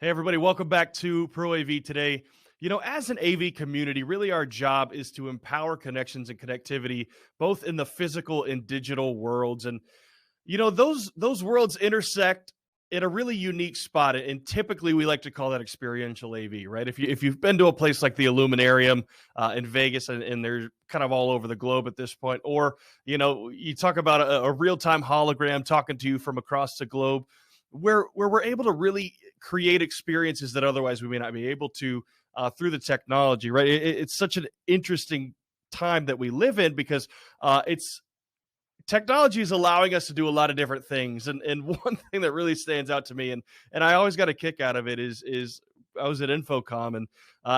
Hey, everybody, welcome back to Pro AV today. As an AV community, really our job is to empower connections and connectivity, both in the physical and digital worlds. And, those worlds intersect in a really unique spot. And typically we like to call that experiential AV, right? If you've been to a place like the Illuminarium in Vegas, and they're kind of all over the globe at this point, or, you talk about a real-time hologram talking to you from across the globe, where we're able to really create experiences that otherwise we may not be able to through the technology, right? It's such an interesting time that we live in because it's technology is allowing us to do a lot of different things. And one thing that really stands out to me, and I always got a kick out of it, is I was at Infocom and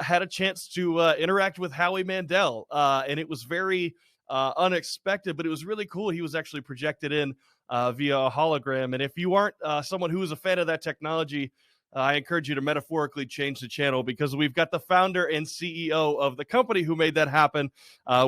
had a chance to interact with Howie Mandel, and it was very unexpected, but it was really cool. He was actually projected in via a hologram. And if you aren't someone who is a fan of that technology, I encourage you to metaphorically change the channel, because we've got the founder and CEO of the company who made that happen.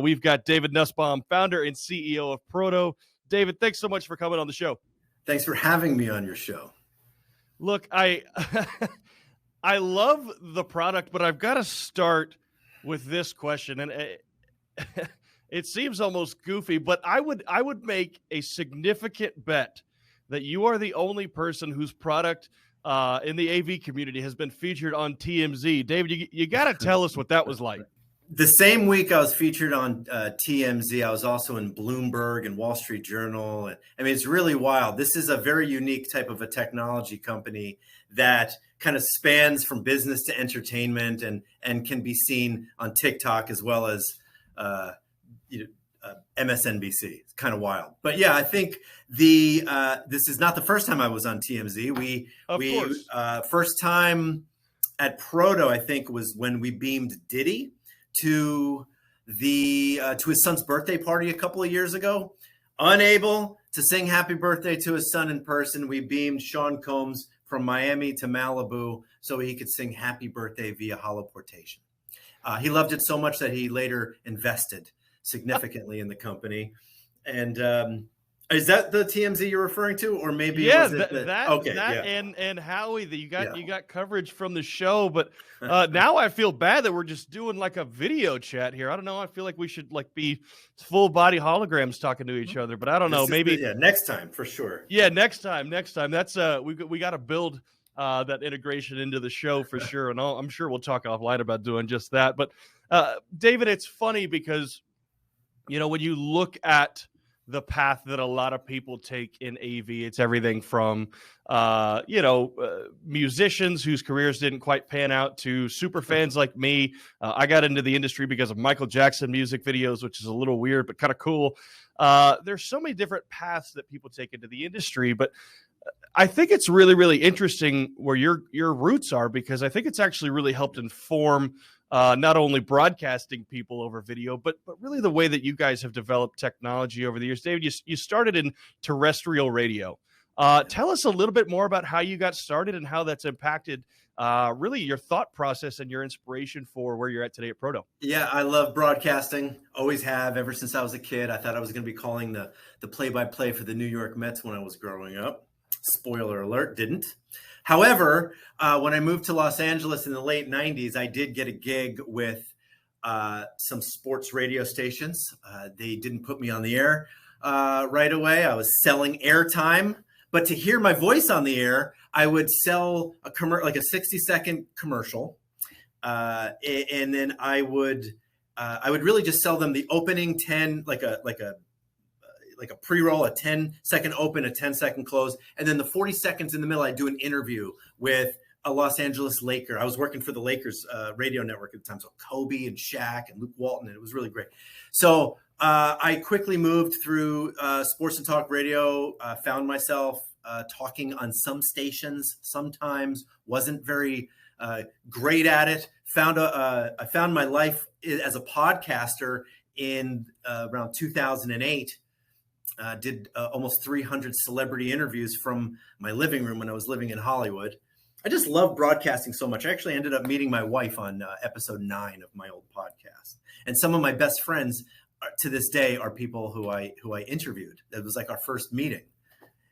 We've got David Nussbaum, founder and CEO of Proto. David, thanks so much for coming on the show. Thanks for having me on your show. Look, I I love the product, but I've got to start with this question. And it seems almost goofy, but I would make a significant bet that you are the only person whose product in the AV community has been featured on TMZ. David, you got to tell us what that was like. The same week I was featured on TMZ, I was also in Bloomberg and Wall Street Journal. I mean, it's really wild. This is a very unique type of a technology company that kind of spans from business to entertainment and can be seen on TikTok as well as MSNBC. It's kind of wild. But yeah, I think this is not the first time I was on TMZ. We first time at Proto, I think, was when we beamed Diddy to his son's birthday party a couple of years ago. Unable to sing happy birthday to his son in person, we beamed Sean Combs from Miami to Malibu so he could sing happy birthday via holoportation. He loved it so much that he later invested significantly in the company. And is that the TMZ you're referring to, or maybe was it and Howie, that you got coverage from the show, but now I feel bad that we're just doing like a video chat here. I don't know. I feel like we should like be full body holograms talking to each other, but I don't know. Maybe next time for sure. Yeah, next time. That's we got to build that integration into the show for sure, and I'm sure we'll talk offline about doing just that. But David, it's funny because when you look at the path that a lot of people take in AV, it's everything from, musicians whose careers didn't quite pan out to super fans like me. I got into the industry because of Michael Jackson music videos, which is a little weird, but kind of cool. There's so many different paths that people take into the industry, but I think it's really, really interesting where your roots are, because I think it's actually really helped inform not only broadcasting people over video, but really the way that you guys have developed technology over the years. David, you started in terrestrial radio. Tell us a little bit more about how you got started and how that's impacted really your thought process and your inspiration for where you're at today at Proto. Yeah, I love broadcasting. Always have, ever since I was a kid. I thought I was going to be calling the play-by-play for the New York Mets when I was growing up. Spoiler alert, didn't. However, when I moved to Los Angeles in the late 90s, I did get a gig with some sports radio stations. They didn't put me on the air right away. I was selling airtime, but to hear my voice on the air, I would sell a 60-second commercial, and then I would really just sell them the opening 10, like a pre-roll, a 10-second open, a 10-second close. And then the 40 seconds in the middle, I'd do an interview with a Los Angeles Laker. I was working for the Lakers radio network at the time. So Kobe and Shaq and Luke Walton, and it was really great. So I quickly moved through sports and talk radio, found myself talking on some stations, sometimes wasn't very great at it. I found my life as a podcaster in around 2008. Did almost 300 celebrity interviews from my living room when I was living in Hollywood. I just love broadcasting so much. I actually ended up meeting my wife on episode 9 of my old podcast. And some of my best friends to this day are people who I interviewed. It was like our first meeting.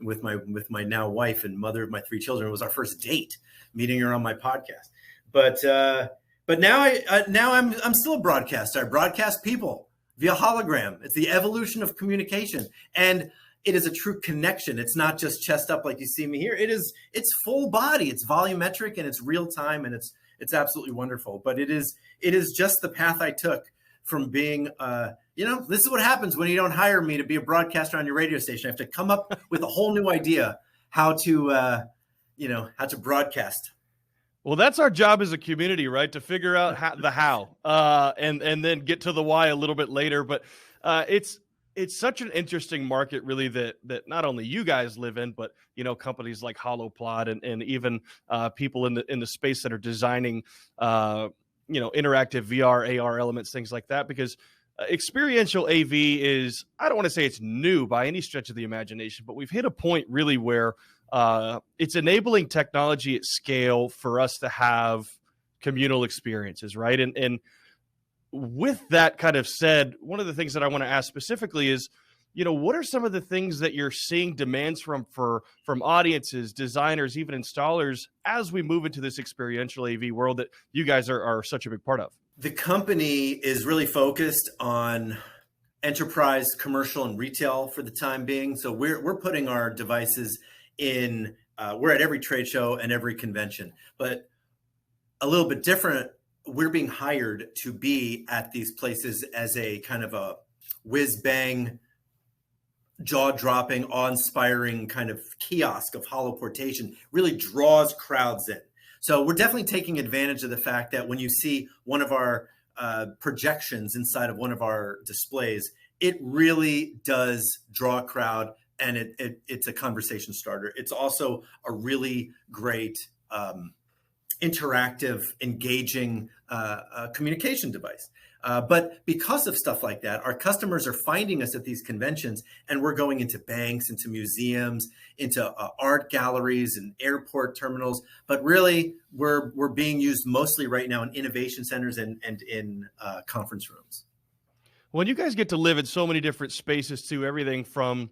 with my now wife and mother of my 3 children. It was our first date, meeting her on my podcast. But now I'm still a broadcaster. I broadcast people via hologram. It's the evolution of communication, and it is a true connection. It's not just chest up like you see me here. It's full body. It's volumetric and it's real time, and it's absolutely wonderful. But it is just the path I took from being this is what happens when you don't hire me to be a broadcaster on your radio station. I have to come up with a whole new idea how to broadcast. Well, that's our job as a community, right? To figure out how, and then get to the why a little bit later. But it's such an interesting market, really, that not only you guys live in, but companies like Holoplot and even people in the space that are designing interactive VR, AR elements, things like that. Because experiential AV is, I don't want to say it's new by any stretch of the imagination, but we've hit a point really where it's enabling technology at scale for us to have communal experiences, right? And with that kind of said, one of the things that I want to ask specifically is, what are some of the things that you're seeing demands from audiences, designers, even installers, as we move into this experiential AV world that you guys are such a big part of? The company is really focused on enterprise, commercial, and retail for the time being. So we're putting our devices in. We're at every trade show and every convention, but a little bit different. We're being hired to be at these places as a kind of a whiz bang, jaw-dropping, awe-inspiring kind of kiosk of holoportation. Really draws crowds in. So we're definitely taking advantage of the fact that when you see one of our projections inside of one of our displays, it really does draw a crowd, and it's a conversation starter. It's also a really great interactive, engaging communication device. But because of stuff like that, our customers are finding us at these conventions, and we're going into banks, into museums, into art galleries and airport terminals. But really, we're being used mostly right now in innovation centers and in conference rooms. Well, you guys get to live in so many different spaces too, everything from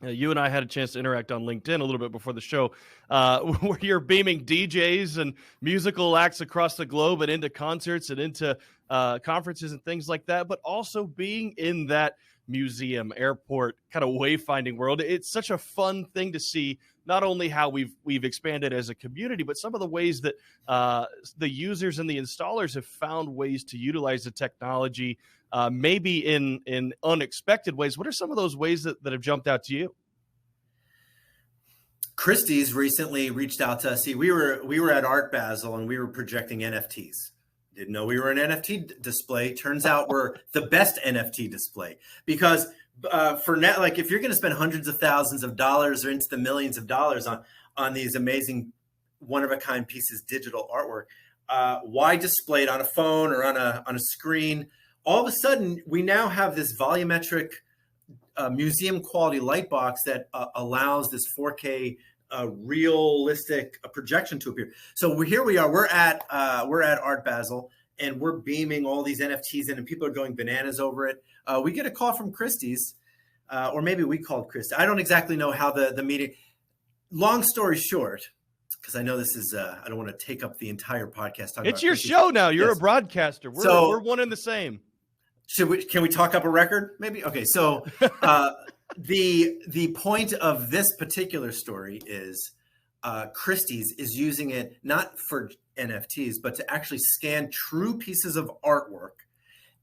you and I had a chance to interact on LinkedIn a little bit before the show, where you're beaming DJs and musical acts across the globe and into concerts and into conferences and things like that, but also being in that museum, airport kind of wayfinding world. It's such a fun thing to see, not only how we've expanded as a community, but some of the ways that the users and the installers have found ways to utilize the technology, maybe in unexpected ways. What are some of those ways that have jumped out to you? Christie's recently reached out to us. See, we were at Art Basel and we were projecting NFTs. Didn't know we were an NFT display. Turns out we're the best NFT display, because for now, like, if you're going to spend hundreds of thousands of dollars or into the millions of dollars on these amazing one-of-a-kind pieces, digital artwork, why display it on a phone or on a screen? All of a sudden, we now have this volumetric museum quality light box that allows this 4K realistic projection to appear. So here we are. We're at Art Basel, and we're beaming all these NFTs in, and people are going bananas over it. We get a call from Christie's, or maybe we called Christie. I don't exactly know how the meeting. Long story short, because I know this is I don't want to take up the entire podcast. It's your show now. You're a broadcaster. We're one and the same. Can we talk up a record? Maybe. Okay. So the point of this particular story is Christie's is using it not for NFTs, but to actually scan true pieces of artwork.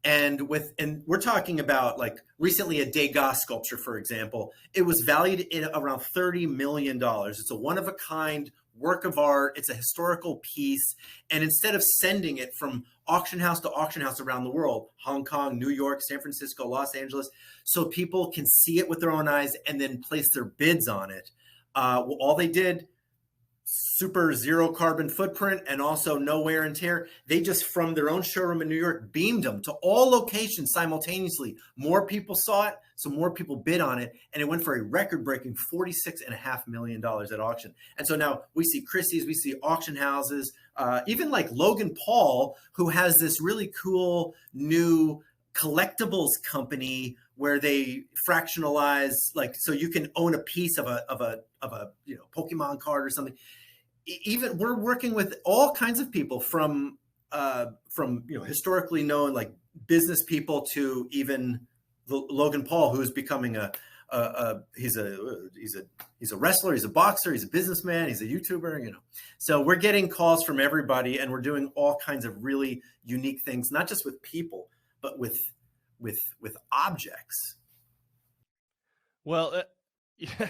And we're talking about, like, recently a Degas sculpture, for example. It was valued in around $30 million. It's a one-of-a-kind work of art. It's a historical piece. And instead of sending it from auction house to auction house around the world, Hong Kong, New York, San Francisco, Los Angeles, so people can see it with their own eyes and then place their bids on it, all they did, super zero carbon footprint and also no wear and tear. They just, from their own showroom in New York, beamed them to all locations simultaneously. More people saw it, so more people bid on it, and it went for a record-breaking $46.5 million at auction. And so now we see Christie's, we see auction houses, even like Logan Paul, who has this really cool new collectibles company where they fractionalize, like, so you can own a piece of a Pokemon card or something. Even we're working with all kinds of people from historically known like business people to even Logan Paul, who's becoming he's a wrestler, he's a boxer, he's a businessman, he's a YouTuber, So we're getting calls from everybody, and we're doing all kinds of really unique things, not just with people, but with objects. Well, yeah,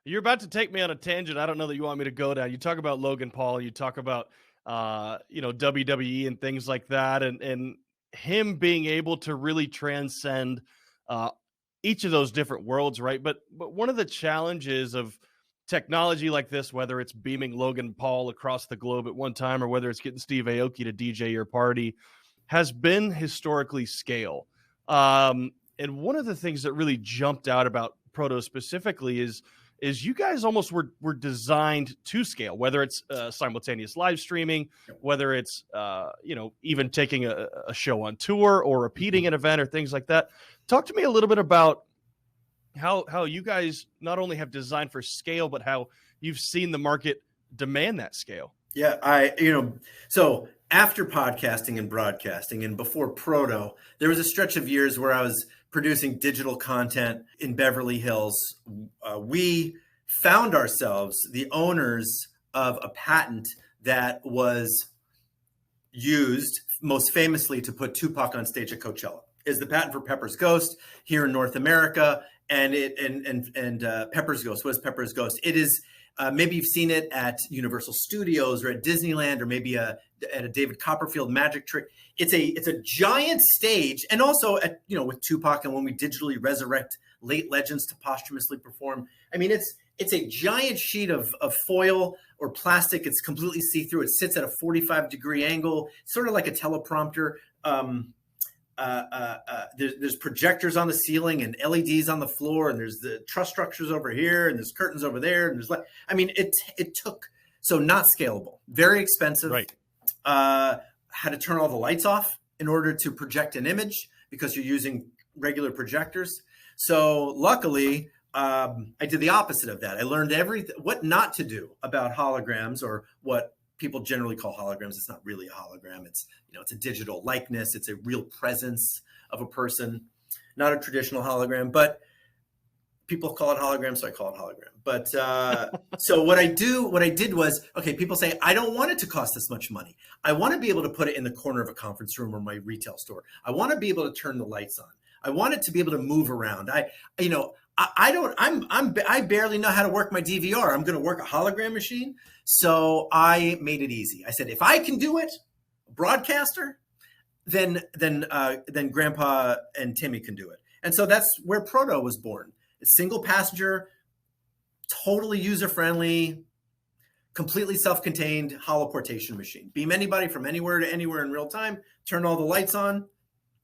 you're about to take me on a tangent. I don't know that you want me to go down. You talk about Logan Paul, you talk about WWE and things like that, and him being able to really transcend uh, each of those different worlds, right? But one of the challenges of technology like this, whether it's beaming Logan Paul across the globe at one time or whether it's getting Steve Aoki to DJ your party, has been historically scale. And one of the things that really jumped out about Proto specifically is you guys almost were designed to scale, whether it's simultaneous live streaming, whether it's even taking a show on tour or repeating an event or things like that. Talk to me a little bit about how you guys not only have designed for scale, but how you've seen the market demand that scale. Yeah, so after podcasting and broadcasting and before Proto, there was a stretch of years where I was producing digital content in Beverly Hills. We found ourselves the owners of a patent that was used most famously to put Tupac on stage at Coachella. Is the patent for Pepper's Ghost here in North America, and Pepper's Ghost. What is Pepper's Ghost? It is maybe you've seen it at Universal Studios or at Disneyland or maybe at a David Copperfield magic trick. It's a giant stage, and also at with Tupac, and when we digitally resurrect late legends to posthumously perform. I mean, it's a giant sheet of foil or plastic. It's completely see-through. It sits at a 45-degree angle, sort of like a teleprompter. There's projectors on the ceiling and LEDs on the floor, and there's the truss structures over here, and there's curtains over there, and it took, so not scalable, very expensive. Right. Had to turn all the lights off in order to project an image because you're using regular projectors. So luckily, I did the opposite of that. I learned what not to do about holograms, or what people generally call holograms. It's not really a hologram. It's a digital likeness. It's a real presence of a person, not a traditional hologram. But people call it hologram, so I call it hologram. But so what I did was, okay, people say, I don't want it to cost this much money. I want to be able to put it in the corner of a conference room or my retail store. I want to be able to turn the lights on. I want it to be able to move around. I barely know how to work my DVR. I'm going to work a hologram machine. So I made it easy. I said, if I can do it, broadcaster, then Grandpa and Timmy can do it. And so that's where Proto was born. It's single passenger, totally user-friendly, completely self-contained holoportation machine. Beam anybody from anywhere to anywhere in real time, turn all the lights on,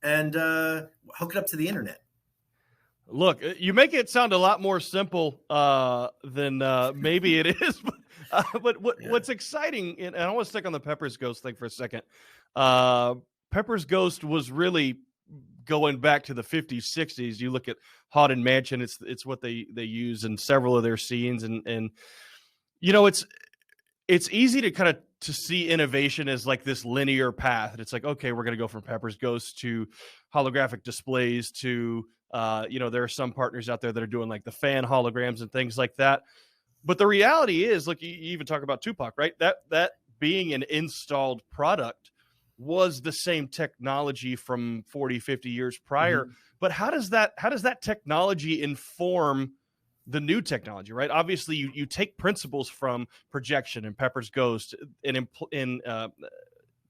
and hook it up to the internet. Look, you make it sound a lot more simple than maybe it is. But what's exciting, and I want to stick on the Pepper's Ghost thing for a second. Pepper's Ghost was really going back to the 50s, 60s. You look at Haunted Mansion, it's what they use in several of their scenes. And it's easy to kind of to see innovation as like this linear path. And it's like, okay, we're going to go from Pepper's Ghost to holographic displays to, there are some partners out there that are doing like the fan holograms and things like that. But the reality is, look, you even talk about Tupac, right? That being an installed product was the same technology from 40, 50 years prior. Mm-hmm. But how does that technology inform the new technology, right? Obviously, you take principles from projection and Pepper's Ghost and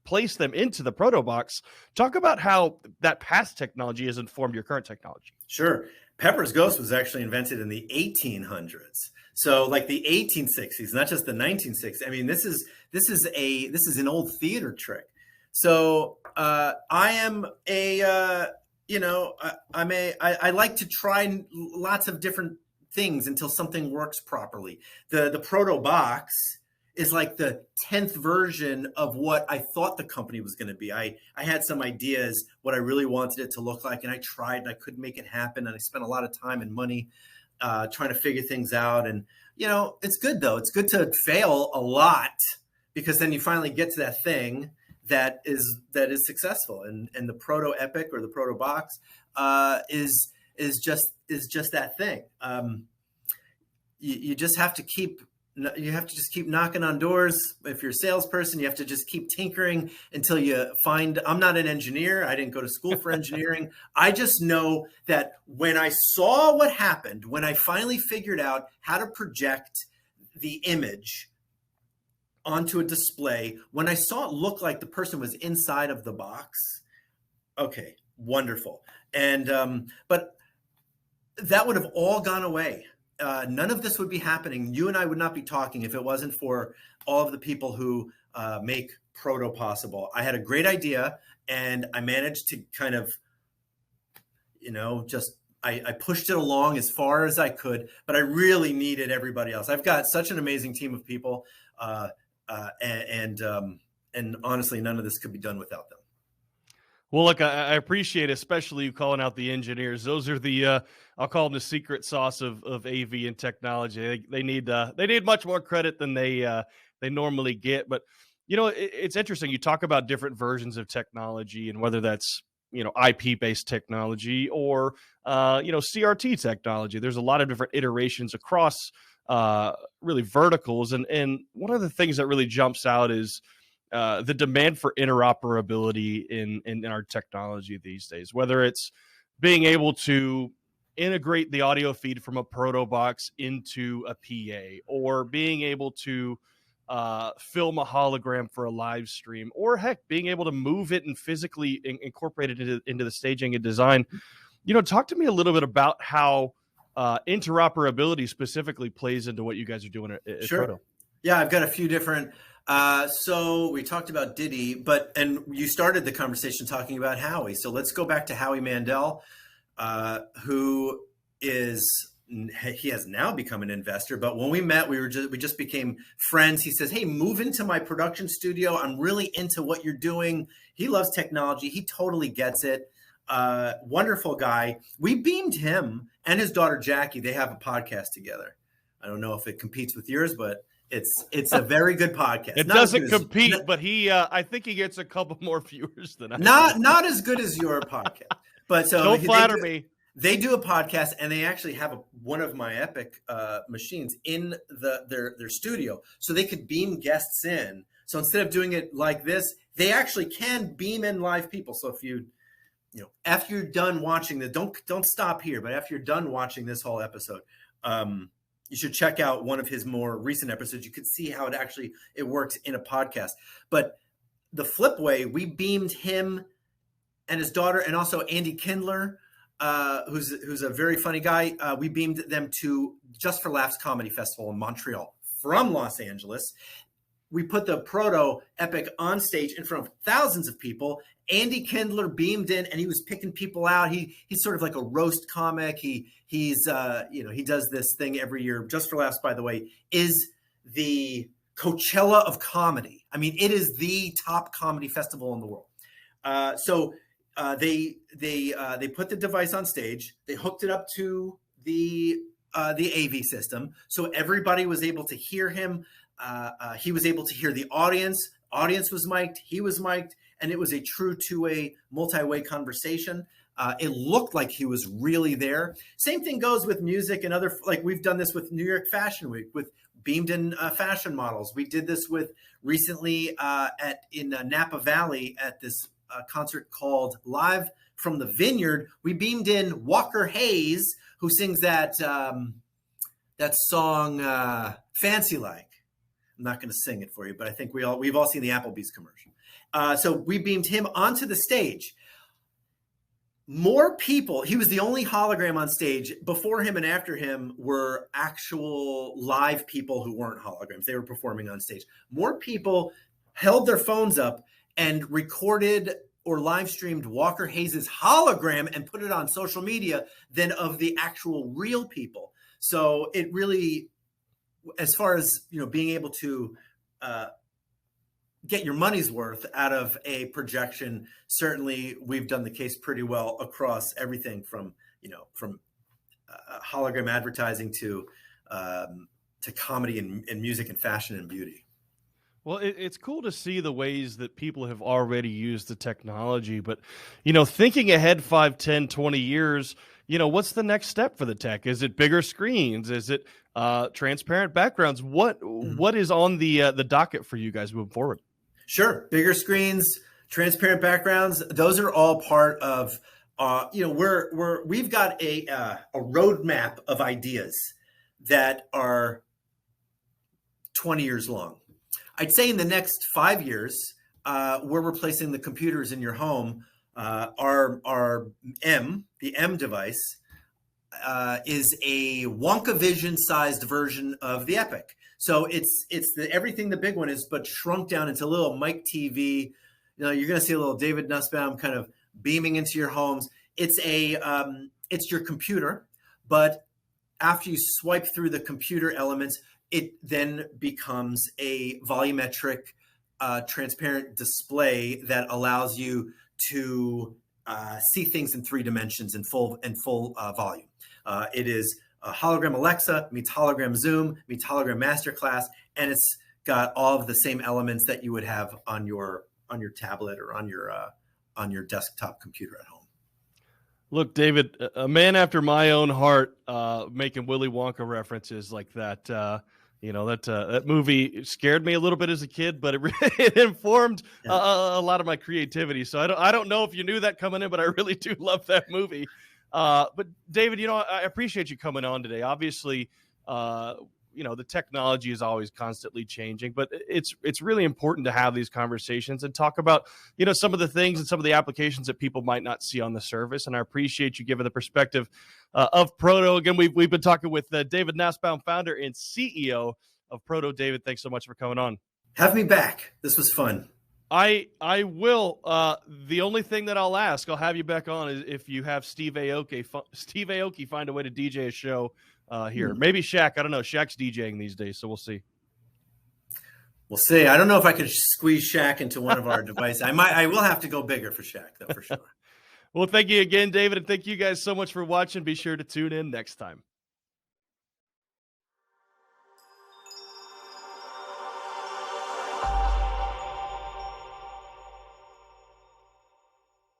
place them into the Proto box. Talk about how that past technology has informed your current technology. Sure. Pepper's Ghost was actually invented in the 1800s. So like the 1860s, not just the 1960s. I mean, this is an old theater trick. So I like to try lots of different things until something works properly. The Proto box is like the 10th version of what I thought the company was going to be. I had some ideas what I really wanted it to look like, and I tried and I couldn't make it happen. And I spent a lot of time and money trying to figure things out. And, it's good though. It's good to fail a lot, because then you finally get to that thing that is successful. And the Proto Epic or the Proto Box is just that thing. You just have to keep knocking on doors. If you're a salesperson, you have to just keep tinkering until you find. I'm not an engineer. I didn't go to school for engineering. I just know that when I saw what happened, when I finally figured out how to project the image onto a display, when I saw it look like the person was inside of the box, okay, wonderful. And but that would have all gone away. None of this would be happening. You and I would not be talking if it wasn't for all of the people who make Proto possible. I had a great idea, and I managed to kind of, I pushed it along as far as I could, but I really needed everybody else. I've got such an amazing team of people, and honestly, none of this could be done without them. Well, look, I appreciate especially you calling out the engineers. Those are the I'll call them the secret sauce of AV and technology. They need much more credit than they normally get. But it's interesting. You talk about different versions of technology, and whether that's IP based technology or CRT technology. There's a lot of different iterations across really verticals, and one of the things that really jumps out is the demand for interoperability in our technology these days, whether it's being able to integrate the audio feed from a Proto Box into a PA, or being able to film a hologram for a live stream, or heck, being able to move it and physically incorporate it into the staging and design. Talk to me a little bit about how interoperability specifically plays into what you guys are doing at Sure. Proto. Yeah, I've got a few different. So we talked about Diddy, and you started the conversation talking about Howie. So let's go back to Howie Mandel, who he has now become an investor. But when we met, we just became friends. He says, "Hey, move into my production studio. I'm really into what you're doing." He loves technology. He totally gets it. Wonderful guy. We beamed him and his daughter Jackie. They have a podcast together. I don't know if it competes with yours, but it's a very good podcast. It doesn't compete, but I think he gets a couple more viewers than I do. Not as good as your podcast. But so don't flatter me. They do a podcast, and they actually have one of my Epic machines in their studio, so they could beam guests in. So instead of doing it like this, they actually can beam in live people. So if after you're done watching don't stop here, but after you're done watching this whole episode, you should check out one of his more recent episodes. You could see how it works in a podcast. But the flip way, we beamed him and his daughter, and also Andy Kindler, who's a very funny guy. We beamed them to Just for Laughs Comedy Festival in Montreal from Los Angeles. We put the Proto Epic on stage in front of thousands of people. Andy Kindler beamed in, and he was picking people out. He's sort of like a roast comic. He does this thing every year. Just for Laughs, by the way, is the Coachella of comedy. I mean, it is the top comedy festival in the world. So they put the device on stage. They hooked it up to the AV system, so everybody was able to hear him. He was able to hear the audience. Audience was mic'd. He was mic'd. And it was a true two-way, multi-way conversation. It looked like he was really there. Same thing goes with music and other, like we've done this with New York Fashion Week with beamed in fashion models. We did this with recently in Napa Valley at this concert called Live from the Vineyard. We beamed in Walker Hayes, who sings that song Fancy Like. I'm not going to sing it for you, but I think we've all seen the Applebee's commercial. So we beamed him onto the stage. More people, he was the only hologram on stage. Before him and after him were actual live people who weren't holograms. They were performing on stage. More people held their phones up and recorded or live streamed Walker Hayes' hologram and put it on social media than of the actual real people. So it really, as far as being able to get your money's worth out of a projection, certainly we've done the case pretty well across everything from hologram advertising to comedy and music and fashion and beauty. Well, it's cool to see the ways that people have already used the technology, but, thinking ahead 5, 10, 20 years, what's the next step for the tech? Is it bigger screens? Is it transparent backgrounds? What is on the docket for you guys moving forward? Sure, bigger screens, transparent backgrounds. Those are all part of. We've got a roadmap of ideas that are 20 years long. I'd say in the next 5 years, we're replacing the computers in your home. The M device, is a Wonka Vision sized version of the Epic. So it's everything the big one is, but shrunk down into a little Mike TV. You're going to see a little David Nussbaum kind of beaming into your homes. It's your computer, but after you swipe through the computer elements, it then becomes a volumetric, transparent display that allows you to see things in 3 dimensions in full volume. It is hologram Alexa meets hologram Zoom meets hologram Masterclass, and it's got all of the same elements that you would have on your tablet or on your desktop computer at home. Look, David, a man after my own heart, making Willy Wonka references like that. That movie scared me a little bit as a kid, but it informed a lot of my creativity. So I don't know if you knew that coming in, but I really do love that movie. But David, I appreciate you coming on today. Obviously, the technology is always constantly changing, but it's really important to have these conversations and talk about, some of the things and some of the applications that people might not see on the surface. And I appreciate you giving the perspective of Proto. Again, we've been talking with David Nussbaum, founder and CEO of Proto. David, thanks so much for coming on. Have me back. This was fun. I will. The only thing that I'll ask, I'll have you back on, is if you have Steve Aoki find a way to DJ a show here. Maybe Shaq. I don't know. Shaq's DJing these days, so we'll see. We'll see. I don't know if I could squeeze Shaq into one of our devices. I will have to go bigger for Shaq, though, for sure. Well, thank you again, David, and thank you guys so much for watching. Be sure to tune in next time.